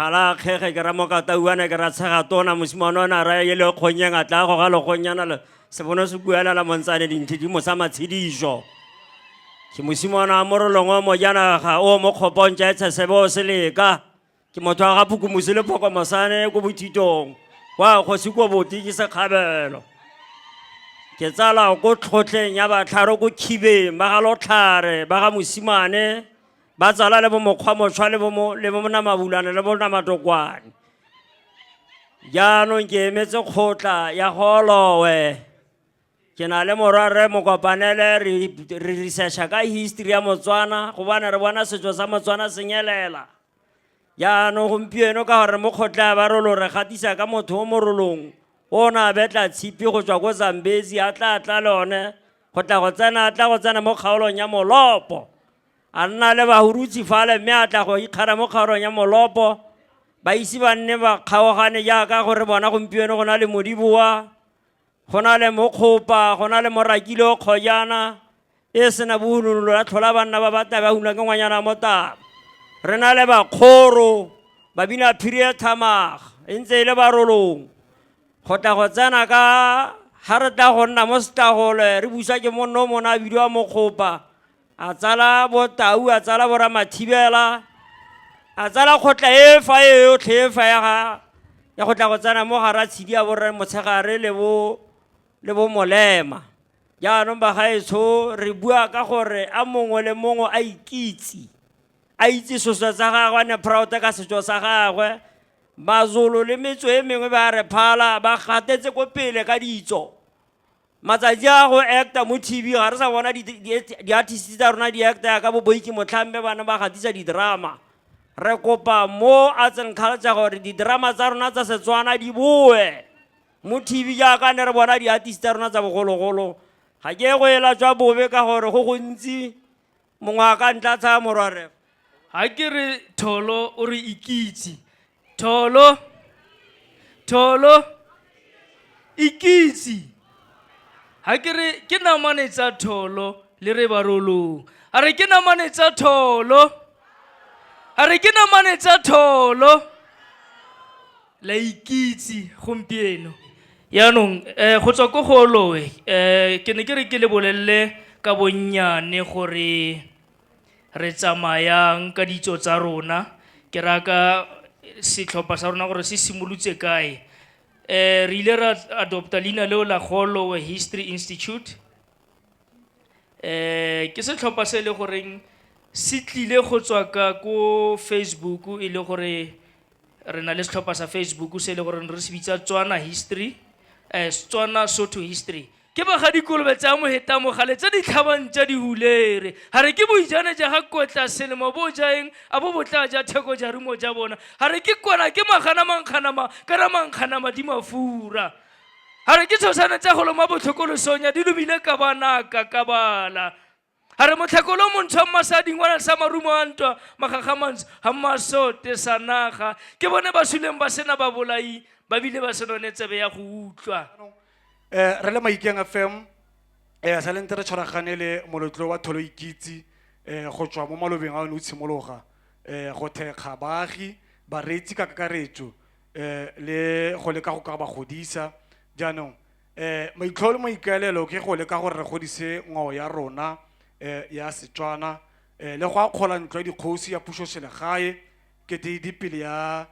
Kala kege ke ra mokata uana ke ra tshega tona mosimane ona ra ye le kgonyeng a tla go ga le kgonyana le se bono se buela la montsane dinthi di mo sa matshedijo ke mosimane a morolongwa mo jana ga o mo khopontja etsa sebo se leka ke motho a ga phukumuse le phoko masane go bothitong wa go se go boti ke se khabelo ke tsala go tlhotleng ya batlharo go khibeng ba ga lotlhare ba ga mosimane ba tsala le bo mokgwa motshwa le bo na mabulana le bo na matokwane jaanong ke emetse kgotla ya golowe ke na le morare mo kopanele re researcha ka history ya Motswana go bana re bona setso sa Motswana senyelela jaanong gompieno ka gore mo kgotla ba rolo re gatisa ka motho o morolong o na betla tshipi go tswa go Zambezi a tla le one go tla go tsena mo kgaolong ya Molopo a nna le bahurutsi fale mme a tla go ikgara mo kgaolong ya Molopo ba isi ba nne ba kgaogane jaaka gore bona gompieno go na le Modiboa go na le Mokgopa go na le Morakile o Kgojana e sena bohulolo la tlhola banna ba batla ba hula ke ngwanyana motaba re na le Bakgoro ba bina phiri e thamaga e ntse e le barolong go tla go tsena ka ha re tla go nna mo Setagole re busa ke monno mona bidiwa Mokgopa a tsala Botau a tsala Boramathibela a tsala kgotla e fa yotlhe e fa ya go tla go tsena mo gara tshedi ya borre Motshegare le bo Molema jaanong ba gaetsho re bua ka gore a mongwe le mongwe a ikitse a itse setso sa gagwe ne proud ka setso sa gagwe Mazulu le metso e mengwe ba re phala ba gatetse go pele ka ditso matsatsi a go acta mo TV ga re sa bona di artists tsa rona di acta ka bo Boiki Motlhambe bana ba gatisa di drama re kopa mo arts and culture gore di drama tsa rona tsa Setswana di boe mo TV ja ka ne re bona di artists tsa rona tsa bogologolo ga ke go ela tswa bobe ka gore go gontsi mongwe a ka ntla tsa morware ha ke re Tholo o re ikitse Tholo ikitse ha ke re ke namane tsa Tholo le re barolong a re ke namane tsa Tholo a re ke namane tsa Tholo la ikitse gompieno yaanong go tswa ko golowe ke ne ke re ke le bolelle ka bonnyane gore re tsamayang ka ditso tsa rona ke raka setlhopha sa rona gore se simolotse kae re ile ra adopta leina leo la Golowe History Institute ke setlhopha se le goreng se tlile go tswa ka ko Facebook e le gore re na le setlhopha sa Facebook se le gore re se bitsa Tswana History Tswana Sotho History ke ba ga dikolobe tsa mo heta mogale tsa di tlhabang tsa di hulere ha re ke boijane ja ga kotla selemo bo jaeng a bo botla ja theko ja rumo ja bona ha re ke kwana ke magana mankganama ka ra mankganama di mafura ha re ke tshosana tsa go loma botlhokolo sonya di lumile ka bana ka bala ha re motlhakolo mo ntshwa masading wa sa marumo a ntwa magagamantsho ha masote sa naga ke bone ba suleng ba sena ba bolai ba bile ba senone tsebe ya go utlwa re le Maikeng FM sa lente re tshwaragane le molotlo wa Tholo Ikitse go tswa mo malobeng a o tshimologa go thekga baagi bareetsi ka kakaretso le go leka go ka ba godisa jaanong maitlholo maikaelelo ke go leka gore re godise ngwao ya rona ya Setswana le go akgola ntlo ya dikgosi ya puso selegae ke di pele ya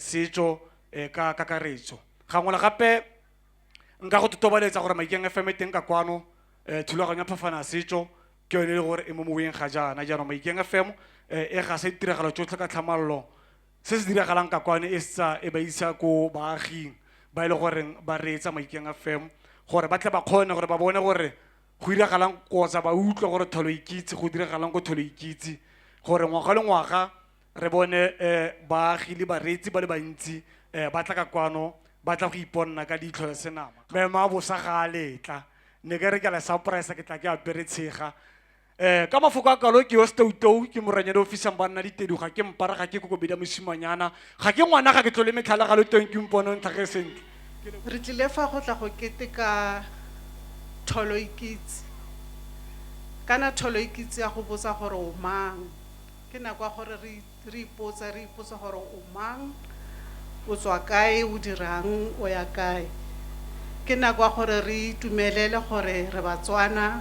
setso ka kakaretso gangwe gape nka go totobaletsa gore Maikeng FM teng ka kwano thulaganyo ya phafana setso ke yone le gore e mo moeng ga jaana jaanong Maikeng FM e ga se ditiragalo tsotlhe ka tlhamallo se se diragalang ka kwane e ba isa ko baaging ba ile gore ba reetsa Maikeng FM gore ba tle ba kgone gore ba bone gore go diragalang kotsa ba utlwa gore Tholo Ikitse go diragalang go Tholo Ikitse gore ngwaga le ngwaga re bone baagi le bareetsi ba le bantsi ba tla ka kwano ba tla go iponna ka ditlho le senama mema bosa ga letla ne ke re ke la surprise ke tla ke apere tshega ka mafoko a kalo ke yo stoutou ke moranyane ofisang banna ditedu ga ke mpara ga ke kokobedi mosimanyana ga ke ngwana ga ke tlole metlhala ga le teng ke mpone ntlhage sentle re tlile fa go tla go keteka tholo ikitse kana tholo ikitse ya go botsa gore o mang ke nako ya gore re ipotsa gore o mang o tswa kae o dirang o ya kae ke nako ya gore re itumelele gore re Batswana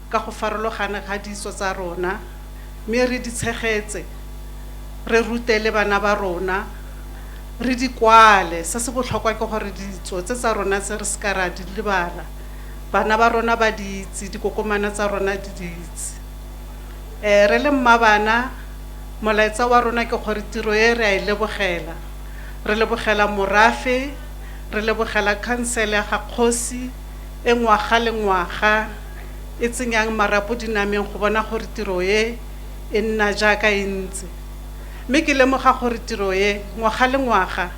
ka go farologana ga ditso tsa rona mme re di tshegetse re rutele bana ba rona re di kwale se se botlhokwa ke gore ditso tsa rona tse re ska ra di lebala bana ba rona ba di itse dikokomana tsa rona di itse re le mmabana molaetsa wa rona ke gore tiro e re a lebogela re lebogela morafe re lebogela council ya ga kgosi e ngwaga le ngwaga e tsenyang marapo dinameng go bona gore tiro e nna jaaka e ntse mme ke lemoga gore tiro e ngwaga le ngwaga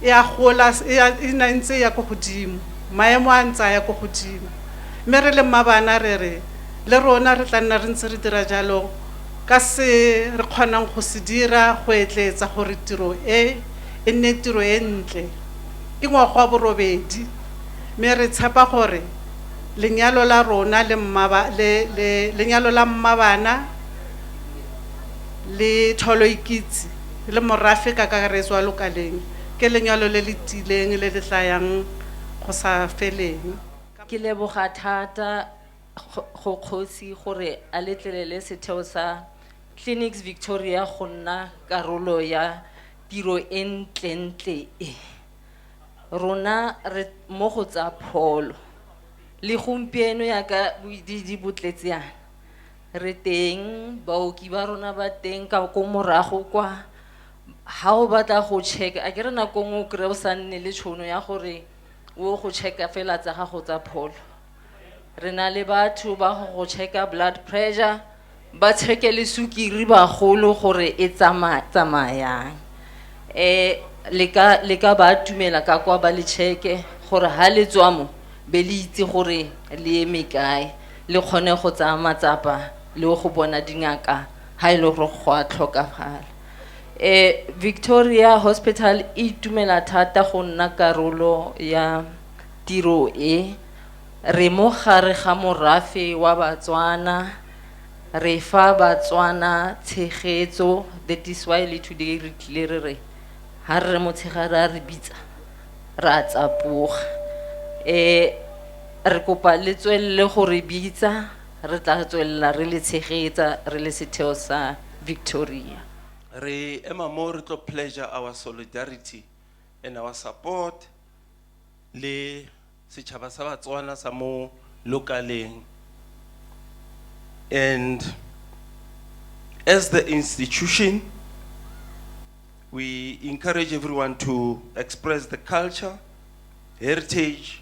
ya gola e ntse ya go godimo maemo a ntse ya go godimo mme re le mmabana re le rona re tla nna re ntse re dira jalo ka se re kgonang go se dira go etletsa gore tiro e nne tiro e ntle ke ngwaga wa borobedi mme re tshepa gore lenyalo la rona lenyalo la mmabana le tholo ikitse le morafe ka kakaretso wa lokaleng ke lenyalo le le tileng le le tlayang go sa feleng ke leboga thata go kgosi gore a letlelele setheo sa Clinics Victoria go nna karolo ya tiro e ntlentle e rona re mo go tsa pholo le gompieno ya ka di botletsiana re teng baoki ba rona ba teng ka go morago kwa ha o batla go check a ke re nako ngwe o kry o sa nne le tšhono ya gore o go checka fela tsa gago tsa pholo re na le batho ba go checka blood pressure ba checke le sukiri ba golo gore e tsamayang le ka ba tumela ka kwa ba le checke gore ha le tswa mo be le itse gore le eme kae le kgone go tsaya matsapa le go bona dingaka ha ile go a tlhokafala Victoria Hospital e tumela thata go nna karolo ya tiro e re mo gare ga morafe wa Batswana re fa Batswana tshegetso that is why le today re tlile re ha re motshegara re bitsa ra tsapoga re kopa le tswelle gore bitsa re tla tswella re le tshegetsa re le setheo sa Victoria Re ema mo re tlo pleasure our solidarity and our support le setšhaba sa Batswana sa mo lokaleng and as the institution we encourage everyone to express the culture, heritage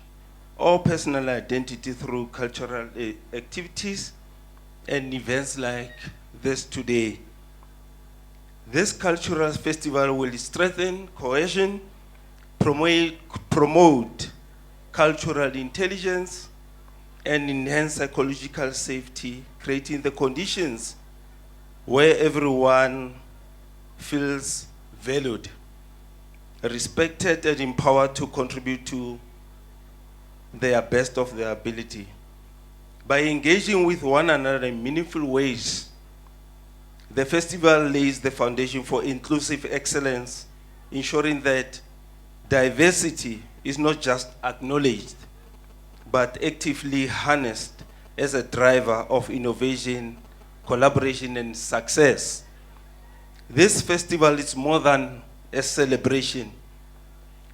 or personal identity through cultural activities and events like this today. This cultural festival will strengthen cohesion, promote cultural intelligence, and enhance psychological safety, creating the conditions where everyone feels valued, respected, and empowered to contribute to their best of their ability. By engaging with one another in meaningful ways, the festival lays the foundation for inclusive excellence, ensuring that diversity is not just acknowledged, but actively harnessed as a driver of innovation, collaboration, and success. This festival is more than a celebration.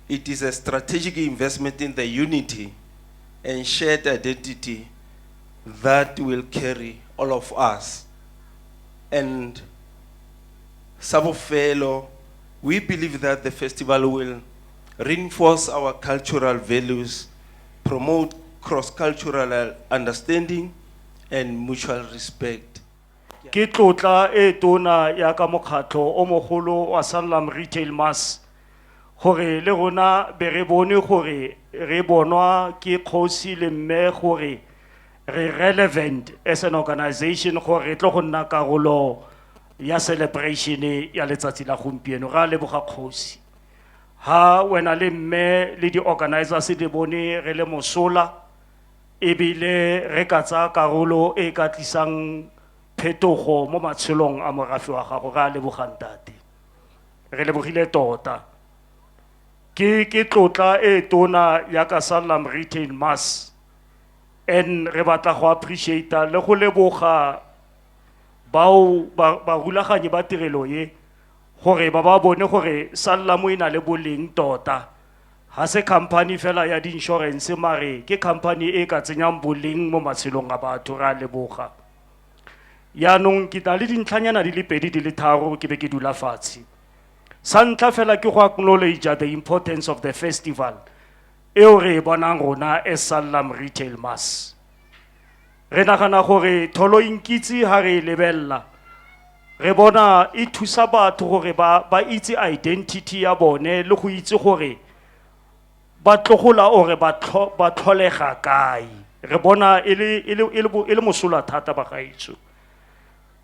It is a strategic investment in the unity and shared identity that will carry all of us. And Sabofelo, we believe that the festival will reinforce our cultural values, promote cross-cultural understanding, and mutual respect. ke tlotla e tona ya ka mokgatlo o mogolo wa Sanlam Retail Mass gore le rona be re bone gore re bonwa ke kgosi le mme gore re relevant as an organization gore re tlo go nna karolo ya celebration ya letsatsi la gompieno. Ra leboga kgosi. Ha wena le mme le di organizers di bone re le mosola ebile re ka tsa karolo e ka tlisang phetogo mo matshelong a morafe wa gago. Ra leboga ntate, re lebogile tota. Ke tlotla e tona ya ka Sanlam Retail Mass, and re batla go appreciate le go leboga bao ba rulaganyi ba tirelo ye gore ba bone gore Sanlam e na le boleng tota. Ha se company fela ya di insurance mare ke company e ka tsenyang boleng mo matshelong a batho. Ra leboga. Yaanong ke na le dintlhanyana di le pedi di le tharo ke be ke dula fatshe. Sa ntlha fela ke go acknowledge the importance of the festival eo re bonang rona as Sanlam Retail Mass. Re nagana gore Tholo Inkitse ha re lebella re bona e thusa batho gore ba itse identity ya bone le go itse gore ba tlogola ore ba tlholega kae. Re bona e le mosola thata ba gaetso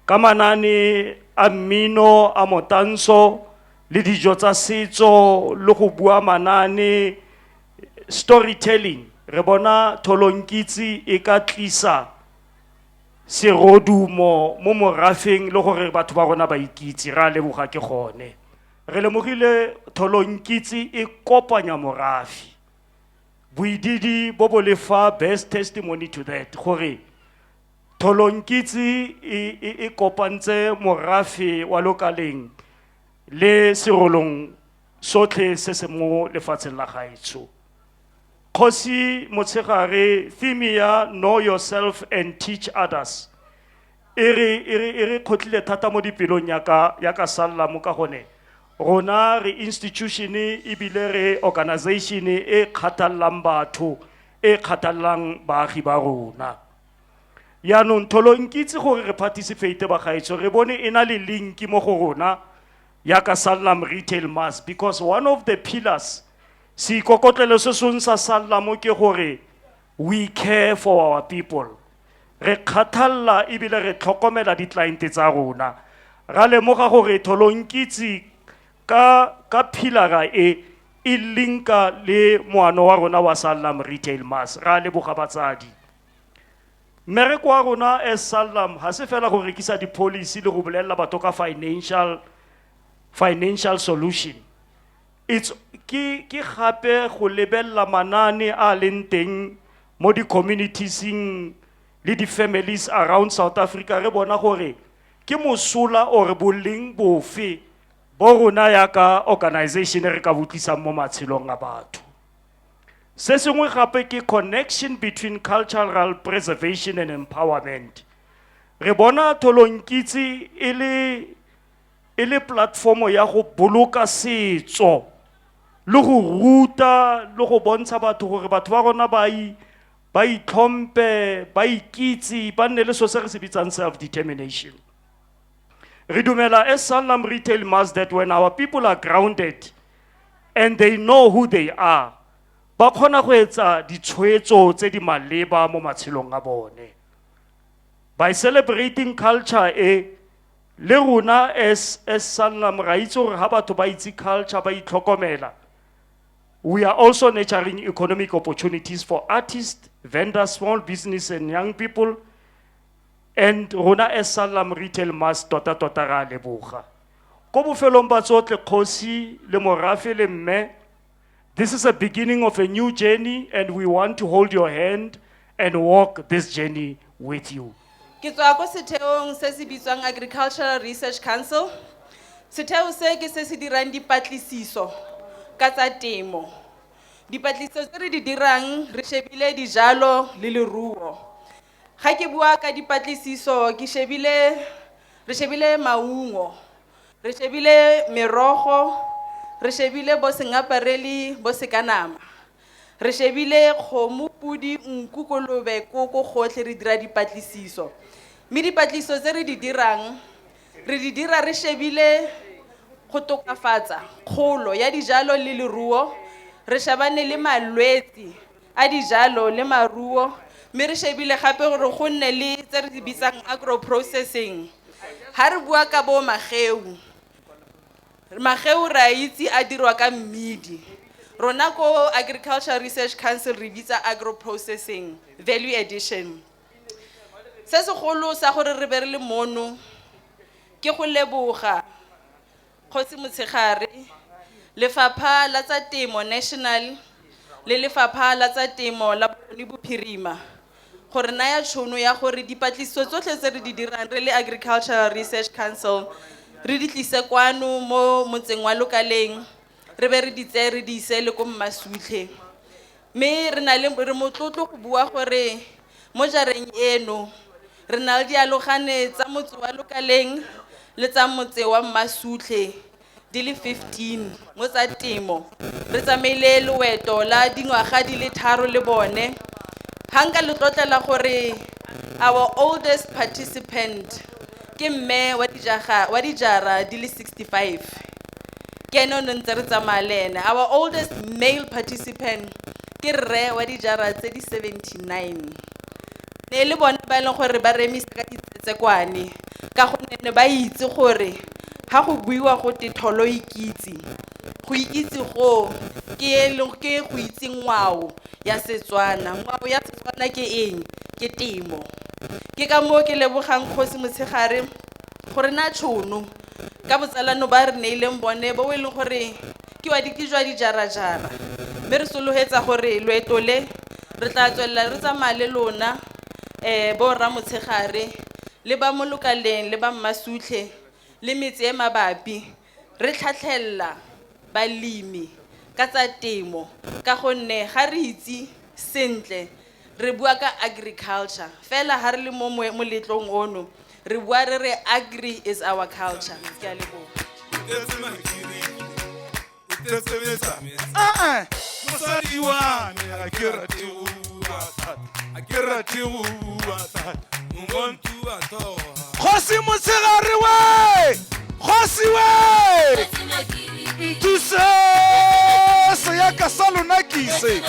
ka manane a mmino a motanso le dijo tsa setso le go bua manane storytelling. Re bona Tholo Inkitse e ka tlisa serodumo mo morafeng le gore batho ba rona ba ikitse. Ra leboga ke gone. Re lemogile Tholo Inkitse e kopanya morafi. Boididi bo bolefa best testimony to that gore Tholo Inkitse e kopantse morafe wa lokaleng le serolong sotlhe se se mo lefatsheng la gaetsho. Kgosi Motshegare, theme ya know yourself and teach others ere khotlile thata mo dipelong ya ka Sanlam ka gone rona re institution ebile re organization e kgathallang batho e kgathallang baagi ba rona. Yaanong Tholo Inkitse gore re participate ba gaetso re bone ena le link mo go rona ya ka Sanlam Retail Mass, because one of the pillars si kokotlelo se song sa Sanlam ke gore we care for our people. Re khathalla ebile re tlhokomela di client tsa rona. Ra lemoga gore Tholo Inkitse ka pillara e linka le moano wa rona wa Sanlam Retail Mass. Ra leboga batsadi. Mmereko wa rona as Sanlam ha se fela go rekisa di policy le go bolella batho ka financial solution. It's ki gape go lebella manane a leng teng mo di communities le di families around South Africa. Re bona gore ke mosola or boleng bofe bo rona ya ka organization re ka botlisa mo matshelong a batho. Se sengwe gape ke connection between cultural preservation and empowerment. Re bona Tholo Inkitse e le platform ya go boloka setso le go ruta le go bontsha batho gore batho ba rona ba itlhompe ba ikitse ba nne le so se re se bitsang self-determination. Re dumela as Sanlam Retail Mass that when our people are grounded and they know who they are, ba khona go etsa ditshwetso tse di maleba mo matshelong a bone. By celebrating culture le rona as Sanlam ra itse gore ha batho ba itse culture ba itlhokomela, we are also nurturing economic opportunities for artists, vendors, small business and young people. And rona as Sanlam Retail Mass tota ra leboga. Ko bofelong ba tsotlhe kgosi le morafe le mme, this is a beginning of a new journey and we want to hold your hand and walk this journey with you. Ke tswa ko setheong se se bitswang Agricultural Research Council. Setheo se ke se se dirang dipatlisiso ka tsa temo. Dipatlisiso tse re di dirang re shebile dijalo le leruo. Ga ke bua ka dipatlisiso ke re shebile maungo, re shebile merogo, re shebile bo sengapareli bo sekanama, re shebile kgomo, pudi, nku, kolobe, koko gotlhe re dira dipatlisiso. Mme dipatlisiso tse re di dirang re shebile go tokafatsa kgolo ya dijalo le leruo, re shebane le malwetse a dijalo le maruo, mme re shebile gape gore go nne le tse re di bitsang agro-processing. Ha re bua ka bo mageu ra itse a dirwa ka mmidi. Rona ko Agricultural Research Council re bitsa agro-processing, value addition. Se segolo sa gore re be re le mono ke go leboga Kgosi Motshegare, Lefapha la tsa Temo National le Lefapha la tsa Temo la Bophirima gore naya tšhono ya gore dipatlisiso tsotlhe tse re di dirang re le Agricultural Research Council re di tlise kwano mo motseng wa lokaleng, re be re di tseye re di ise le ko Mmasutlhe. Mme re motlotlo go bua gore mo jareng eno re na le dialogane tsa motse wa lokaleng le tsa motse wa Mmasutlhe di le 15 mo tsa temo. Re tsamaile loeto la dingwaga di le 3 le bone. Hanga le tlotlela gore our oldest participant ke mme wa dijara di le 65. Ke ene o ntse re tsamaya le ene. Our oldest male participant ke rre wa dijara tse di 79. Ne le bone ba leng gore ba remisa ka ditsetsekwane ka gonne ne ba itse gore ha go buiwa go tetholo ikitse go ikitse go ke go itse ngwao ya Setswana. Ngwao ya Setswana ke eng? Ke temo. Ke ka mo ke lebogang Kgosi Motshegare gore na tšhono ka botsalano ba re neileng bone bo e leng gore ke wa dikijwa dijara-jara. Mme re sologetsa gore loeto le re tla tswelela re tsamaya le lona bo Rra Motshegare le ba mo lokaleng le ba Mmasutlhe le metse e mabapi re tlhatlhella balemi ka tsa temo ka gonne ga re itse sentle re bua ka agriculture fela ha re le mo moletlong ono re bua re re agri is our culture. Ke a leboga. Mosadi wa me a ke rate o ngontu a toga. Kgosi Motshegare we! Kgosi we! Ntuse se ya ka sa lona kise.